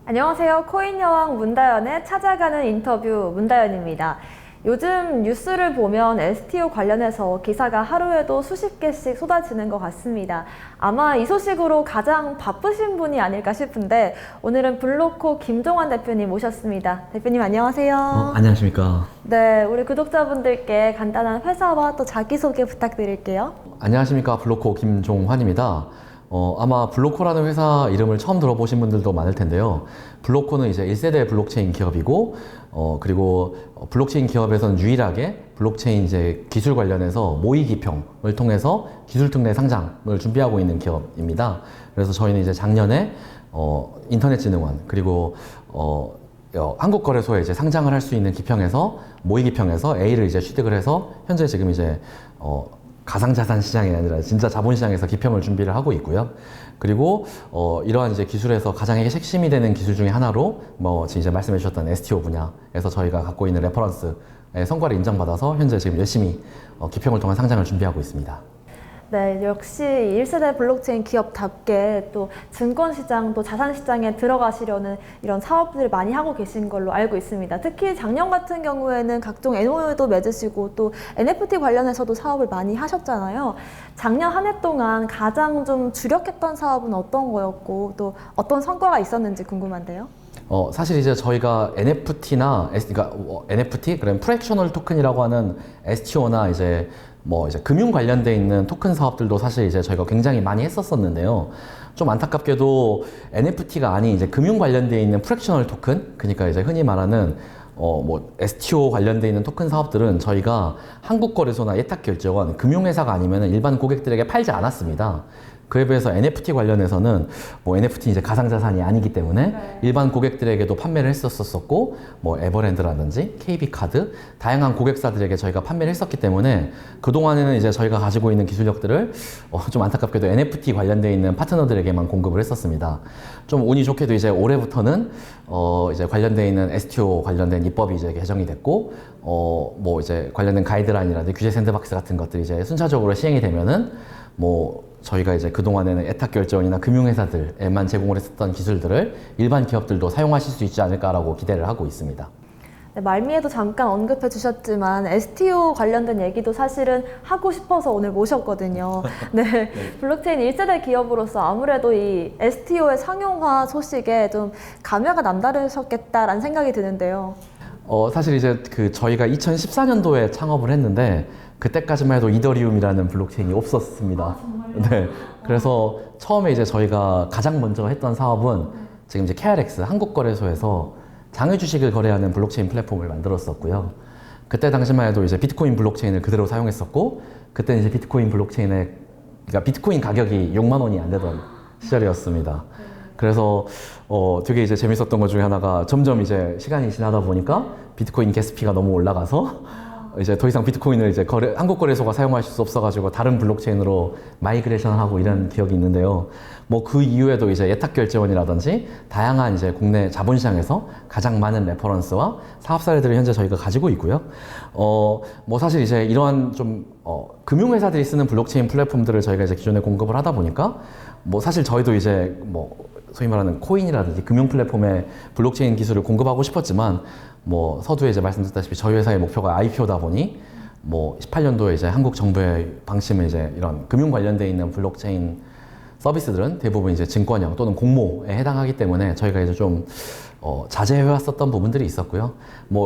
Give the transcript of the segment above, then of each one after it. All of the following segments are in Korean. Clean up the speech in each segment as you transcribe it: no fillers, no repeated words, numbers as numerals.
안녕하세요. 코인여왕 문다연의 찾아가는 인터뷰 문다연입니다. 요즘 뉴스를 보면 STO 관련해서 기사가 하루에도 수십 개씩 쏟아지는 것 같습니다. 아마 이 소식으로 가장 바쁘신 분이 아닐까 싶은데 오늘은 블로코 김종환 대표님 모셨습니다. 대표님 안녕하세요. 안녕하십니까. 네, 우리 구독자분들께 간단한 회사와 또 자기소개 부탁드릴게요. 안녕하십니까. 블로코 김종환입니다. 아마 블로코라는 회사 이름을 처음 들어보신 분들도 많을 텐데요. 블로코는 이제 1세대 블록체인 기업이고, 그리고 블록체인 기업에서는 유일하게 블록체인 이제 기술 관련해서 모의 기평을 통해서 기술 특례 상장을 준비하고 있는 기업입니다. 그래서 저희는 이제 작년에 인터넷진흥원 그리고 한국거래소에 이제 상장을 할 수 있는 기평에서 모의 기평에서 A를 이제 취득을 해서 현재 지금 이제 가상자산 시장이 아니라 진짜 자본시장에서 기평을 준비를 하고 있고요. 그리고 이러한 이제 기술에서 가장 핵심이 되는 기술 중에 하나로 지금 이제 말씀해 주셨던 STO 분야에서 저희가 갖고 있는 레퍼런스의 성과를 인정받아서 현재 지금 열심히 기평을 통한 상장을 준비하고 있습니다. 네, 역시 1세대 블록체인 기업답게 또 증권시장, 또 자산시장에 들어가시려는 이런 사업들을 많이 하고 계신 걸로 알고 있습니다. 특히 작년 같은 경우에는 각종 MOU도 맺으시고 또 NFT 관련해서도 사업을 많이 하셨잖아요. 작년 한 해 동안 가장 좀 주력했던 사업은 어떤 거였고 또 어떤 성과가 있었는지 궁금한데요. 사실 이제 저희가 NFT나, 그러니까 NFT, 그럼 프랙셔널 토큰이라고 하는 STO나 이제 금융 관련돼 있는 토큰 사업들도 사실 이제 저희가 굉장히 많이 했었었는데요. 좀 안타깝게도 NFT가 아닌 이제 금융 관련돼 있는 프랙셔널 토큰, 그러니까 이제 흔히 말하는 STO 관련돼 있는 토큰 사업들은 저희가 한국거래소나 예탁결제원, 금융회사가 아니면 일반 고객들에게 팔지 않았습니다. 그에 비해서 NFT 관련해서는 NFT 이제 가상자산이 아니기 때문에 일반 고객들에게도 판매를 했었었고 에버랜드라든지 KB카드 다양한 고객사들에게 저희가 판매를 했었기 때문에 그동안에는 이제 저희가 가지고 있는 기술력들을 좀 안타깝게도 NFT 관련되어 있는 파트너들에게만 공급을 했었습니다. 좀 운이 좋게도 이제 올해부터는 이제 관련되어 있는 STO 관련된 입법이 이제 개정이 됐고 이제 관련된 가이드라인이라든지 규제 샌드박스 같은 것들이 이제 순차적으로 시행이 되면은 저희가 이제 그동안에는 예탁결제원이나 금융회사들에만 제공을 했었던 기술들을 일반 기업들도 사용하실 수 있지 않을까라고 기대를 하고 있습니다. 네, 말미에도 잠깐 언급해 주셨지만 STO 관련된 얘기도 사실은 하고 싶어서 오늘 모셨거든요. 네, 블록체인 1세대 기업으로서 아무래도 이 STO의 상용화 소식에 좀 감회가 남다르셨겠다라는 생각이 드는데요. 사실 이제 저희가 2014년도에 창업을 했는데 그때까지만 해도 이더리움이라는 블록체인이 없었습니다. 네. 그래서 처음에 이제 저희가 가장 먼저 했던 사업은 지금 이제 KRX 한국거래소에서 장외 주식을 거래하는 블록체인 플랫폼을 만들었었고요. 그때 당시만 해도 이제 비트코인 블록체인을 그대로 사용했었고, 그때 이제 그러니까 비트코인 가격이 6만 원이 안 되던 시절이었습니다. 그래서 되게 이제 재밌었던 것 중에 하나가 점점 이제 시간이 지나다 보니까 비트코인 가스피가 너무 올라가서 이제 더 이상 비트코인을 이제 한국거래소가 사용하실 수 없어가지고 다른 블록체인으로 마이그레이션하고 이런 기억이 있는데요. 그 이후에도 이제 예탁결제원이라든지 다양한 이제 국내 자본시장에서 가장 많은 레퍼런스와 사업 사례들을 현재 저희가 가지고 있고요. 사실 이제 이러한 금융회사들이 쓰는 블록체인 플랫폼들을 저희가 이제 기존에 공급을 하다 보니까 사실 저희도 이제 소위 말하는 코인이라든지 금융 플랫폼에 블록체인 기술을 공급하고 싶었지만 서두에 이제 말씀드렸다시피 저희 회사의 목표가 IPO다 보니 18년도에 이제 한국 정부의 방침은 이제 이런 금융 관련돼 있는 블록체인 서비스들은 대부분 이제 증권형 또는 공모에 해당하기 때문에 저희가 이제 좀 자제해왔었던 부분들이 있었고요.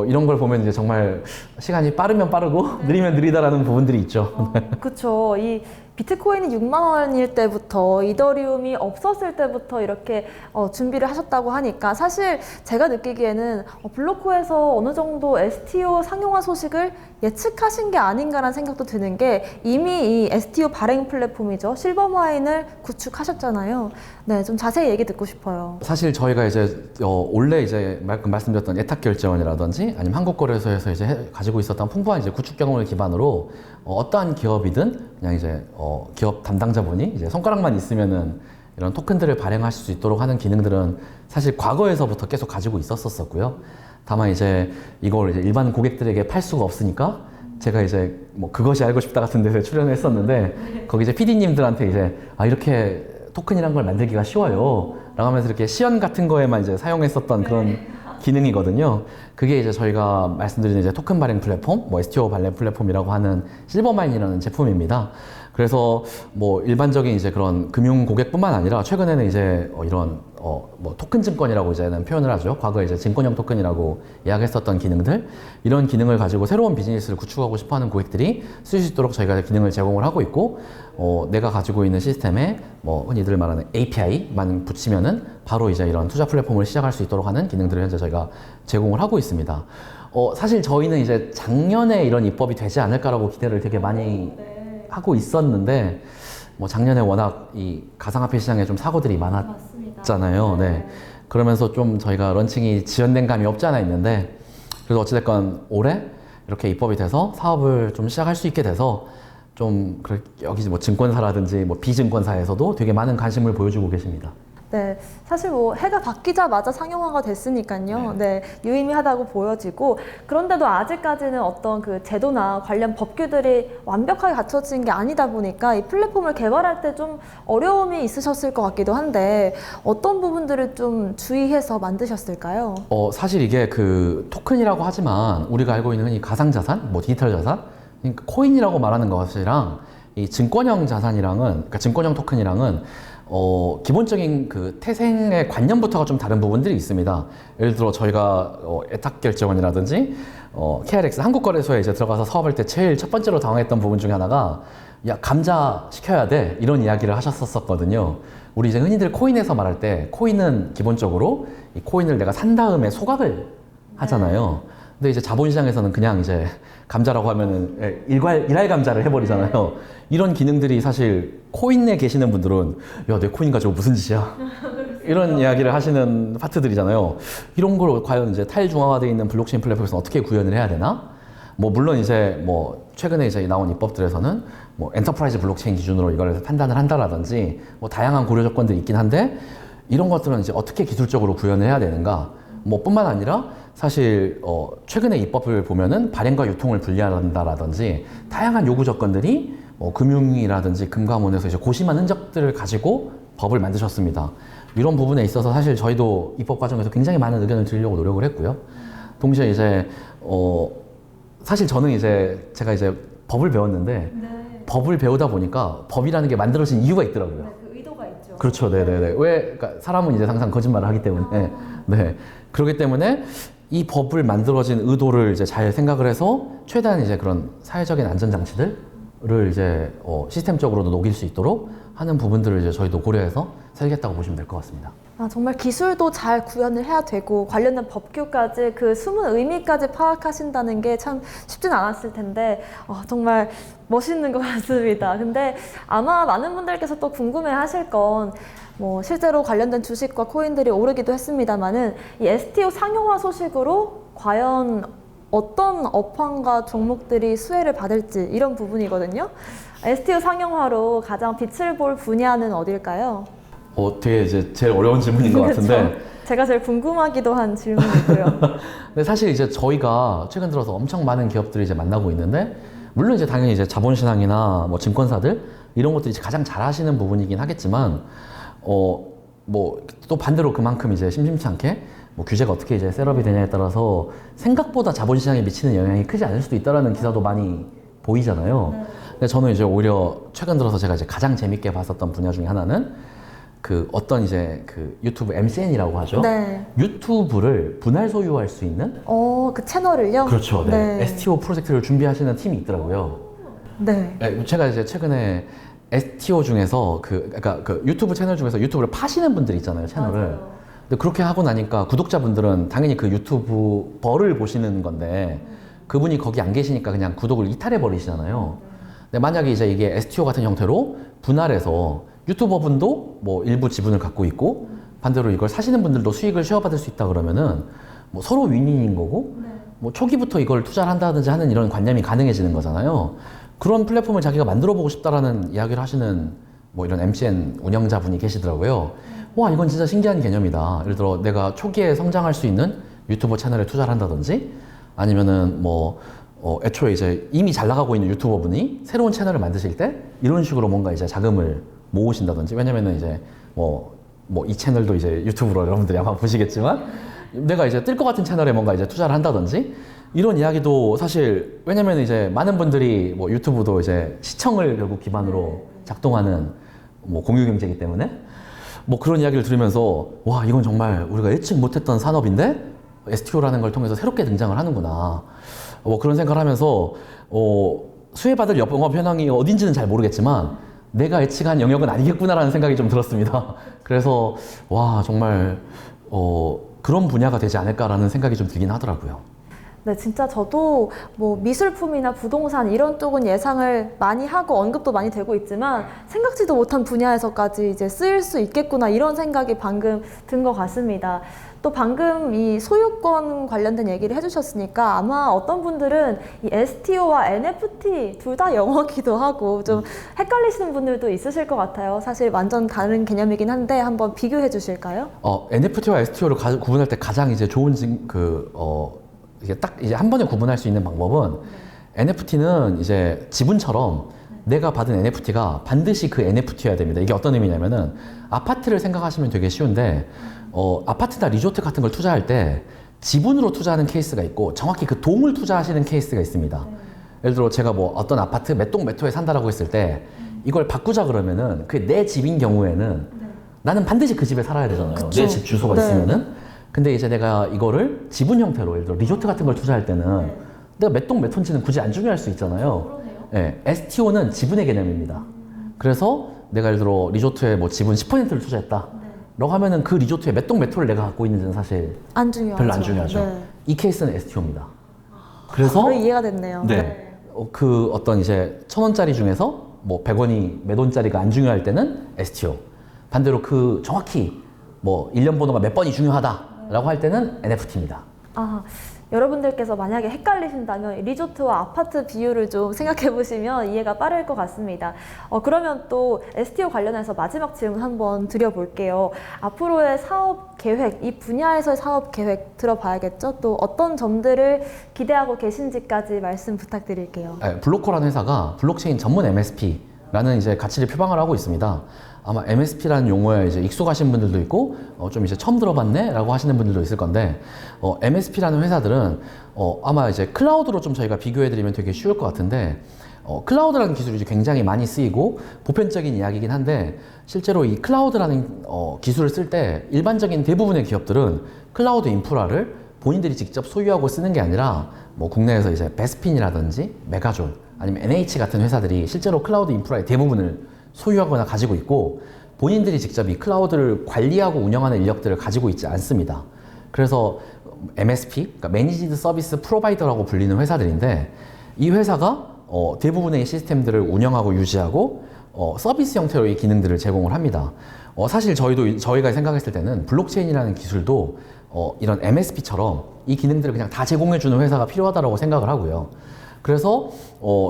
이런 걸 보면 이제 정말 시간이 빠르면 빠르고 느리면 느리다라는 부분들이 있죠. 그렇죠. 이 비트코인이 6만 원일 때부터 이더리움이 없었을 때부터 이렇게 준비를 하셨다고 하니까 사실 제가 느끼기에는 블로코에서 어느 정도 STO 상용화 소식을 예측하신 게 아닌가라는 생각도 드는 게 이미 이 STO 발행 플랫폼이죠. 실버마인을 구축하셨잖아요. 네, 좀 자세히 얘기 듣고 싶어요. 사실 저희가 이제 원래 이제 말씀드렸던 예탁결제원이라든지 아니면 한국거래소에서 이제 가지고 있었던 풍부한 이제 구축 경험을 기반으로 어떠한 기업이든 그냥 이제 기업 담당자분이 이제 손가락만 있으면은 이런 토큰들을 발행하실 수 있도록 하는 기능들은 사실 과거에서부터 계속 가지고 있었었고요. 다만 이제 이걸 이제 일반 고객들에게 팔 수가 없으니까 제가 이제 그것이 알고 싶다 같은 데서 출연을 했었는데 거기 이제 PD님들한테 이제 이렇게 토큰이란 걸 만들기가 쉬워요 하면서 이렇게 시연 같은 거에만 이제 사용했었던 그런 기능이거든요. 그게 이제 저희가 말씀드린 이제 토큰 발행 플랫폼, 뭐 STO 발행 플랫폼이라고 하는 실버마인이라는 제품입니다. 그래서 뭐 일반적인 이제 그런 금융 고객뿐만 아니라 최근에는 이제 이런 뭐 토큰 증권이라고 이제는 표현을 하죠. 과거에 이제 증권형 토큰이라고 이야기했었던 기능들, 이런 기능을 가지고 새로운 비즈니스를 구축하고 싶어하는 고객들이 쓸 수 있도록 저희가 기능을 제공을 하고 있고, 내가 가지고 있는 시스템에 뭐 흔히들 말하는 API만 붙이면은 바로 이제 이런 투자 플랫폼을 시작할 수 있도록 하는 기능들을 현재 저희가 제공을 하고 있습니다. 사실 저희는 이제 작년에 이런 입법이 되지 않을까라고 기대를 되게 많이 하고 있었는데, 뭐 작년에 워낙 이 가상화폐 시장에 좀 사고들이 많았잖아요. 네. 그러면서 좀 저희가 런칭이 지연된 감이 없지 않아 있는데, 그래서 어찌됐건 올해 이렇게 입법이 돼서 사업을 좀 시작할 수 있게 돼서 좀 여기 뭐 증권사라든지 뭐 비증권사에서도 되게 많은 관심을 보여주고 계십니다. 네, 사실 뭐 해가 바뀌자마자 상용화가 됐으니까요. 네, 유의미하다고 보여지고, 그런데도 아직까지는 어떤 그 제도나 관련 법규들이 완벽하게 갖춰진 게 아니다 보니까 이 플랫폼을 개발할 때 좀 어려움이 있으셨을 것 같기도 한데, 어떤 부분들을 좀 주의해서 만드셨을까요? 사실 이게 그 토큰이라고 하지만 우리가 알고 있는 흔히 가상자산, 뭐 디지털 자산, 그러니까 코인이라고 말하는 것이랑 이 증권형 자산이랑은, 그러니까 증권형 토큰이랑은 기본적인 그 태생의 관념부터가 좀 다른 부분들이 있습니다. 예를 들어 저희가 애탁결제원이라든지 KRX 한국거래소에 이제 들어가서 사업할 때 제일 첫 번째로 당황했던 부분 중에 하나가, 야, 감자 시켜야 돼, 이런 이야기를 하셨었거든요. 우리 이제 흔히들 코인에서 말할 때 코인은 기본적으로 이 코인을 내가 산 다음에 소각을 하잖아요. 근데 이제 자본시장에서는 그냥 이제 감자라고 하면은 일할 감자를 해버리잖아요. 이런 기능들이 사실 코인에 계시는 분들은, 야, 내 코인 가지고 무슨 짓이야? 이런 이야기를 하시는 파트들이잖아요. 이런 걸 과연 이제 탈중앙화되어 있는 블록체인 플랫폼에서 어떻게 구현을 해야 되나? 뭐 물론 이제 뭐 최근에 이제 나온 입법들에서는 뭐 엔터프라이즈 블록체인 기준으로 이걸 판단을 한다라든지 뭐 다양한 고려 조건들이 있긴 한데, 이런 것들은 이제 어떻게 기술적으로 구현을 해야 되는가? 뭐 뿐만 아니라 사실 최근에 입법을 보면은 발행과 유통을 분리한다라든지 다양한 요구 조건들이 금융이라든지 금감원에서 이제 고심한 흔적들을 가지고 법을 만드셨습니다. 이런 부분에 있어서 사실 저희도 입법 과정에서 굉장히 많은 의견을 드리려고 노력을 했고요. 동시에 이제 사실 저는 이제 제가 이제 법을 배웠는데, 법을 배우다 보니까 법이라는 게 만들어진 이유가 있더라고요. 그 의도가 있죠. 그렇죠, 네네네. 그러니까 사람은 이제 항상 거짓말을 하기 때문에, 네. 그렇기 때문에 이 법을 만들어진 의도를 이제 잘 생각을 해서 최대한 이제 그런 사회적인 안전장치들을 이제 시스템적으로도 녹일 수 있도록 하는 부분들을 이제 저희도 고려해서 설계했다고 보시면 될 것 같습니다. 정말 기술도 잘 구현을 해야 되고 관련된 법규까지 그 숨은 의미까지 파악하신다는 게 참 쉽진 않았을 텐데 정말 멋있는 것 같습니다. 근데 아마 많은 분들께서 또 궁금해 하실 건, 뭐 실제로 관련된 주식과 코인들이 오르기도 했습니다만은 이 STO 상용화 소식으로 과연 어떤 업황과 종목들이 수혜를 받을지, 이런 부분이거든요. STO 상용화로 가장 빛을 볼 분야는 어딜까요? 되게 이제 제일 어려운 질문인 것 같은데. 그렇죠. 제가 제일 궁금하기도 한 질문이고요. 근데 사실 이제 저희가 최근 들어서 엄청 많은 기업들이 이제 만나고 있는데, 물론 이제 당연히 이제 자본시장이나 뭐 증권사들 이런 것들이 이제 가장 잘하시는 부분이긴 하겠지만, 뭐 또 반대로 그만큼 이제 심심치 않게 뭐 규제가 어떻게 이제 셋업이 되냐에 따라서 생각보다 자본시장에 미치는 영향이 크지 않을 수도 있다라는 기사도 많이 보이잖아요. 근데 저는 이제 오히려 최근 들어서 제가 이제 가장 재밌게 봤었던 분야 중에 하나는 그 어떤 이제 그 유튜브 MCN이라고 하죠. 네. 유튜브를 분할 소유할 수 있는. 그 채널을요? 그렇죠. 네. STO 프로젝트를 준비하시는 팀이 있더라고요. 네. 제가 이제 최근에 STO 중에서 그러니까 그 유튜브 채널 중에서 유튜브를 파시는 분들이 있잖아요, 채널을. 맞아요. 근데 그렇게 하고 나니까 구독자분들은 당연히 그 유튜브 벌을 보시는 건데, 그분이 거기 안 계시니까 그냥 구독을 이탈해 버리시잖아요. 근데 만약에 이제 이게 STO 같은 형태로 분할해서 유튜버분도 뭐 일부 지분을 갖고 있고 반대로 이걸 사시는 분들도 수익을 쉐어받을 수 있다 그러면은 뭐 서로 윈윈인 거고, 뭐 초기부터 이걸 투자를 한다든지 하는 이런 관념이 가능해지는 거잖아요. 그런 플랫폼을 자기가 만들어 보고 싶다라는 이야기를 하시는 뭐 이런 MCN 운영자분이 계시더라고요. 와, 이건 진짜 신기한 개념이다. 예를 들어 내가 초기에 성장할 수 있는 유튜버 채널에 투자를 한다든지, 아니면은 뭐 애초에 이제 이미 잘 나가고 있는 유튜버분이 새로운 채널을 만드실 때 이런 식으로 뭔가 이제 자금을 모으신다든지. 왜냐면은 이제 뭐 뭐 이 채널도 이제 유튜브로 여러분들이 아마 보시겠지만 내가 이제 뜰 것 같은 채널에 뭔가 이제 투자를 한다든지 이런 이야기도 사실 왜냐면 이제 많은 분들이 뭐 유튜브도 이제 시청을 결국 기반으로 작동하는 뭐 공유 경제이기 때문에 뭐 그런 이야기를 들으면서 와 이건 정말 우리가 예측 못했던 산업인데 STO라는 걸 통해서 새롭게 등장을 하는구나 뭐 그런 생각을 하면서 수혜받을 영업 현황이 어딘지는 잘 모르겠지만 내가 예측한 영역은 아니겠구나라는 생각이 좀 들었습니다. 그래서 와 정말 그런 분야가 되지 않을까라는 생각이 좀 들긴 하더라고요. 네, 진짜 저도 뭐 미술품이나 부동산 이런 쪽은 예상을 많이 하고 언급도 많이 되고 있지만 생각지도 못한 분야에서까지 이제 쓰일 수 있겠구나 이런 생각이 방금 든 것 같습니다. 또 방금 이 소유권 관련된 얘기를 해주셨으니까 아마 어떤 분들은 이 STO와 NFT 둘 다 영어기도 하고 좀 헷갈리시는 분들도 있으실 것 같아요. 사실 완전 다른 개념이긴 한데 한번 비교해 주실까요? NFT와 STO를 구분할 때 가장 이제 좋은 이게 딱 이제 한 번에 구분할 수 있는 방법은 NFT는 이제 지분처럼 내가 받은 NFT가 반드시 그 NFT여야 됩니다. 이게 어떤 의미냐면은 아파트를 생각하시면 되게 쉬운데 아파트나 리조트 같은 걸 투자할 때 지분으로 투자하는 케이스가 있고 정확히 그 동을 투자하시는 케이스가 있습니다. 예를 들어 제가 뭐 어떤 아파트 몇 동 몇 호에 산다라고 했을 때 이걸 바꾸자 그러면은 그게 내 집인 경우에는 나는 반드시 그 집에 살아야 되잖아요. 내 집 주소가 있으면은. 근데 이제 내가 이거를 지분 형태로 예를 들어 리조트 같은 걸 투자할 때는 내가 몇 동 몇 호인지는 굳이 안 중요할 수 있잖아요. 네, STO는 지분의 개념입니다. 그래서 내가 예를 들어 리조트에 뭐 지분 10%를 투자했다. 라고 하면은 그 리조트에 몇 동 몇 호를 내가 갖고 있는지는 사실 안 중요하죠. 별로 안 중요하죠. 네. 이 케이스는 STO입니다. 그래서 이해가 됐네요. 네. 그 어떤 이제 1,000원짜리 중에서 뭐 100원이 몇 원짜리가 안 중요할 때는 STO. 반대로 그 정확히 뭐 1년 번호가 몇 번이 중요하다라고 할 때는 NFT입니다. 여러분들께서 만약에 헷갈리신다면 리조트와 아파트 비율을 좀 생각해 보시면 이해가 빠를 것 같습니다. 그러면 또 STO 관련해서 마지막 질문 한번 드려볼게요. 앞으로의 사업 계획, 이 분야에서의 사업 계획 들어봐야겠죠? 또 어떤 점들을 기대하고 계신지까지 말씀 부탁드릴게요. 블로커라는 회사가 블록체인 전문 MSP라는 이제 가치를 표방을 하고 있습니다. 아마 MSP라는 용어에 이제 익숙하신 분들도 있고 좀 이제 처음 들어봤네 라고 하시는 분들도 있을 건데 MSP라는 회사들은 아마 이제 클라우드로 좀 저희가 비교해 드리면 되게 쉬울 것 같은데 클라우드라는 기술이 이제 굉장히 많이 쓰이고 보편적인 이야기이긴 한데 실제로 이 클라우드라는 기술을 쓸 때 일반적인 대부분의 기업들은 클라우드 인프라를 본인들이 직접 소유하고 쓰는 게 아니라 뭐 국내에서 이제 베스핀이라든지 메가존 아니면 NH 같은 회사들이 실제로 클라우드 인프라의 대부분을 소유하거나 가지고 있고 본인들이 직접 이 클라우드를 관리하고 운영하는 인력들을 가지고 있지 않습니다. 그래서 MSP, 그러니까 매니지드 서비스 프로바이더라고 불리는 회사들인데 이 회사가 대부분의 시스템들을 운영하고 유지하고 서비스 형태로 이 기능들을 제공을 합니다. 사실 저희가 생각했을 때는 블록체인이라는 기술도 이런 MSP처럼 이 기능들을 그냥 다 제공해주는 회사가 필요하다고 생각을 하고요. 그래서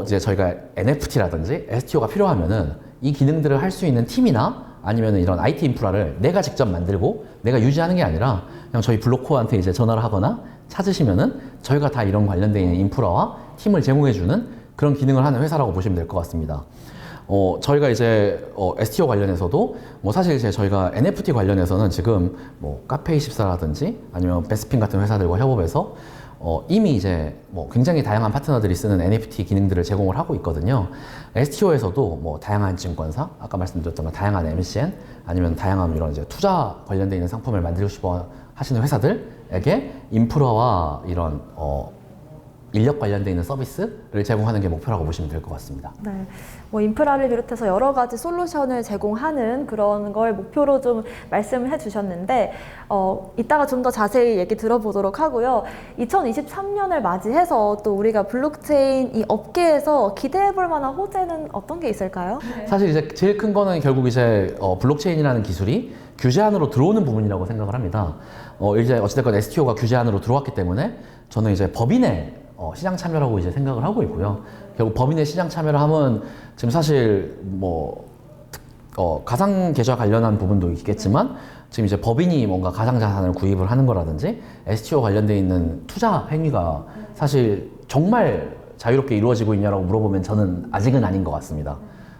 이제 저희가 NFT라든지 STO가 필요하면은 이 기능들을 할 수 있는 팀이나 아니면 이런 IT 인프라를 내가 직접 만들고 내가 유지하는 게 아니라 그냥 저희 블로커한테 이제 전화를 하거나 찾으시면은 저희가 다 이런 관련되어 있는 인프라와 팀을 제공해주는 그런 기능을 하는 회사라고 보시면 될 것 같습니다. 저희가 이제 STO 관련해서도 뭐 사실 이제 저희가 NFT 관련해서는 지금 뭐 카페24라든지 아니면 베스핀 같은 회사들과 협업해서 이미 이제 뭐 굉장히 다양한 파트너들이 쓰는 NFT 기능들을 제공을 하고 있거든요. STO에서도 뭐 다양한 증권사, 아까 말씀드렸던 다양한 MCN, 아니면 다양한 이런 이제 투자 관련되어 있는 상품을 만들고 싶어 하시는 회사들에게 인프라와 이런 인력 관련되어 있는 서비스를 제공하는 게 목표라고 보시면 될 것 같습니다. 네, 뭐 인프라를 비롯해서 여러 가지 솔루션을 제공하는 그런 걸 목표로 좀 말씀을 해주셨는데 이따가 좀 더 자세히 얘기 들어보도록 하고요. 2023년을 맞이해서 또 우리가 블록체인 이 업계에서 기대해볼 만한 호재는 어떤 게 있을까요? 사실 이제 제일 큰 거는 결국 이제 블록체인이라는 기술이 규제 안으로 들어오는 부분이라고 생각을 합니다. 이제 어찌됐건 STO가 규제 안으로 들어왔기 때문에 저는 이제 법인의 시장 참여라고 이제 생각을 하고 있고요. 결국 법인의 시장 참여를 하면 지금 사실 뭐 가상 계좌 관련한 부분도 있겠지만 지금 이제 법인이 뭔가 가상 자산을 구입을 하는 거라든지 STO 관련돼 있는 투자 행위가 사실 정말 자유롭게 이루어지고 있냐라고 물어보면 저는 아직은 아닌 것 같습니다.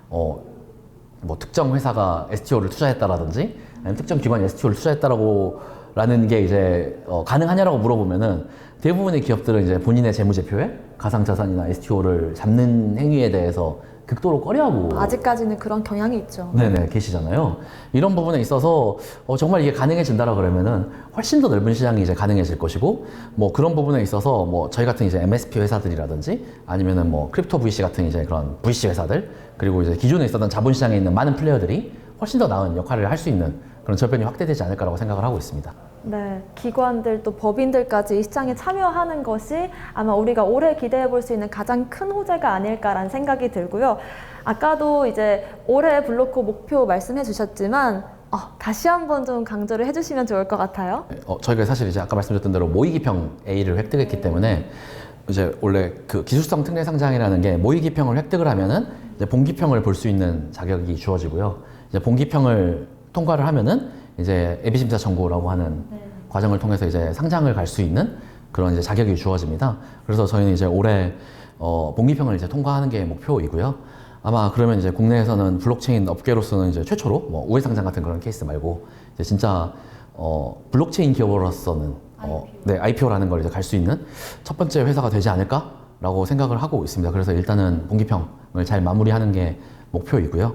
뭐 특정 회사가 STO를 투자했다라든지 아니면 특정 기관 STO를 투자했다라는 게 이제 가능하냐라고 물어보면은 대부분의 기업들은 이제 본인의 재무제표에 가상자산이나 STO를 잡는 행위에 대해서 극도로 꺼려하고 아직까지는 그런 경향이 있죠. 네네 계시잖아요. 이런 부분에 있어서 정말 이게 가능해진다라 그러면은 훨씬 더 넓은 시장이 이제 가능해질 것이고 뭐 그런 부분에 있어서 뭐 저희 같은 이제 MSP 회사들이라든지 아니면은 뭐 크립토 VC 같은 이제 그런 VC 회사들 그리고 이제 기존에 있었던 자본시장에 있는 많은 플레이어들이 훨씬 더 나은 역할을 할 수 있는 그런 저변이 확대되지 않을까라고 생각을 하고 있습니다. 네, 기관들 또 법인들까지 이 시장에 참여하는 것이 아마 우리가 올해 기대해 볼 수 있는 가장 큰 호재가 아닐까라는 생각이 들고요. 아까도 이제 올해 블로코 목표 말씀해 주셨지만 다시 한번 좀 강조를 해주시면 좋을 것 같아요. 저희가 사실 이제 아까 말씀드렸던 대로 모의기평 A를 획득했기 때문에 이제 원래 그 기술성 특례 상장이라는 게 모의기평을 획득을 하면은 이제 본기평을 볼 수 있는 자격이 주어지고요. 이제 본기평을 통과를 하면은 이제 예비심사 청구라고 하는 과정을 통해서 이제 상장을 갈 수 있는 그런 이제 자격이 주어집니다. 그래서 저희는 이제 올해 본기평을 이제 통과하는 게 목표이고요. 아마 그러면 이제 국내에서는 블록체인 업계로서는 이제 최초로 뭐 우회 상장 같은 그런 케이스 말고 이제 진짜 블록체인 기업으로서는 IPO라는 걸 이제 갈 수 있는 첫 번째 회사가 되지 않을까라고 생각을 하고 있습니다. 그래서 일단은 본기평을 잘 마무리하는 게 목표이고요.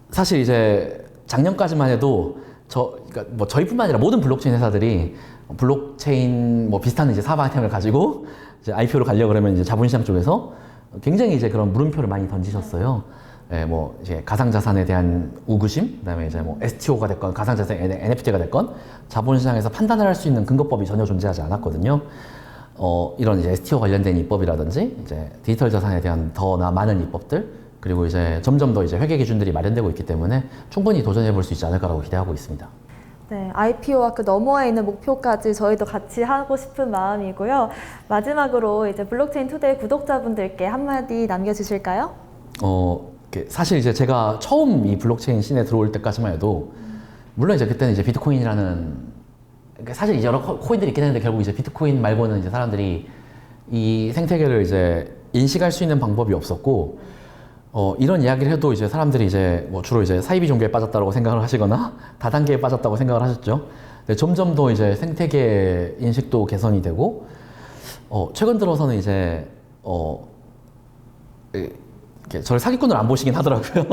사실 이제 작년까지만 해도 그러니까 뭐 저희뿐만 아니라 모든 블록체인 회사들이 블록체인 뭐 비슷한 이제 사업 아이템을 가지고 이제 IPO로 가려고 그러면 이제 자본시장 쪽에서 굉장히 이제 그런 물음표를 많이 던지셨어요. 예, 뭐 이제 가상자산에 대한 우구심, 그다음에 이제 뭐 STO가 됐건 가상자산 NFT가 됐건 자본시장에서 판단을 할 수 있는 근거법이 전혀 존재하지 않았거든요. 이런 이제 STO 관련된 입법이라든지 이제 디지털 자산에 대한 더나 많은 입법들 그리고 이제 점점 더 이제 회계 기준들이 마련되고 있기 때문에 충분히 도전해 볼 수 있지 않을까라고 기대하고 있습니다. 네, IPO와 그 너머에 있는 목표까지 저희도 같이 하고 싶은 마음이고요. 마지막으로 이제 블록체인 투데이 구독자분들께 한마디 남겨주실까요? 사실 이제 제가 처음 이 블록체인 씬에 들어올 때까지만 해도 물론 이제 그때는 이제 비트코인이라는 사실 이제 여러 코인들이 있긴 했는데 결국 이제 비트코인 말고는 이제 사람들이 이 생태계를 이제 인식할 수 있는 방법이 없었고 이런 이야기를 해도 이제 사람들이 이제 뭐 주로 이제 사이비 종교에 빠졌다고 생각을 하시거나 다단계에 빠졌다고 생각을 하셨죠. 근데 점점 더 이제 생태계 인식도 개선이 되고 최근 들어서는 이제 이렇게 저를 사기꾼으로 안 보시긴 하더라고요.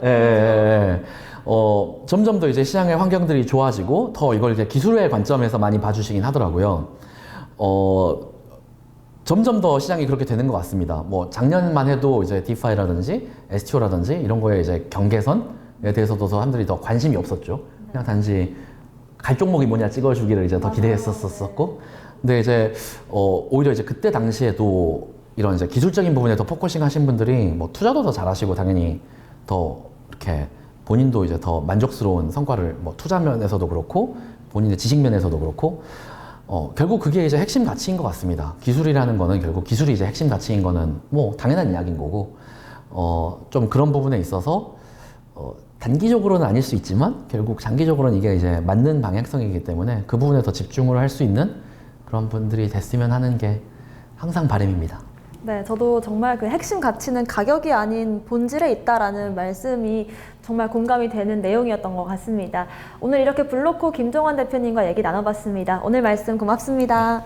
예. 점점 더 이제 시장의 환경들이 좋아지고 더 이걸 이제 기술의 관점에서 많이 봐주시긴 하더라고요. 점점 더 시장이 그렇게 되는 것 같습니다. 뭐 작년만 해도 이제 디파이라든지 STO라든지 이런 거에 이제 경계선에 대해서도 사람들이 더 관심이 없었죠. 그냥 단지 갈 종목이 뭐냐 찍어주기를 이제 더 기대했었고, 근데 이제 오히려 이제 그때 당시에도 이런 이제 기술적인 부분에 더 포커싱 하신 분들이 뭐 투자도 더 잘하시고 당연히 더 이렇게 본인도 이제 더 만족스러운 성과를 뭐 투자 면에서도 그렇고 본인의 지식 면에서도 그렇고 결국 그게 이제 핵심 가치인 것 같습니다. 기술이라는 거는 결국 기술이 이제 핵심 가치인 거는 뭐 당연한 이야기인 거고, 좀 그런 부분에 있어서, 단기적으로는 아닐 수 있지만 결국 장기적으로는 이게 이제 맞는 방향성이기 때문에 그 부분에 더 집중을 할 수 있는 그런 분들이 됐으면 하는 게 항상 바람입니다. 네, 저도 정말 그 핵심 가치는 가격이 아닌 본질에 있다라는 말씀이 정말 공감이 되는 내용이었던 것 같습니다. 오늘 이렇게 블로코 김종환 대표님과 얘기 나눠봤습니다. 오늘 말씀 고맙습니다.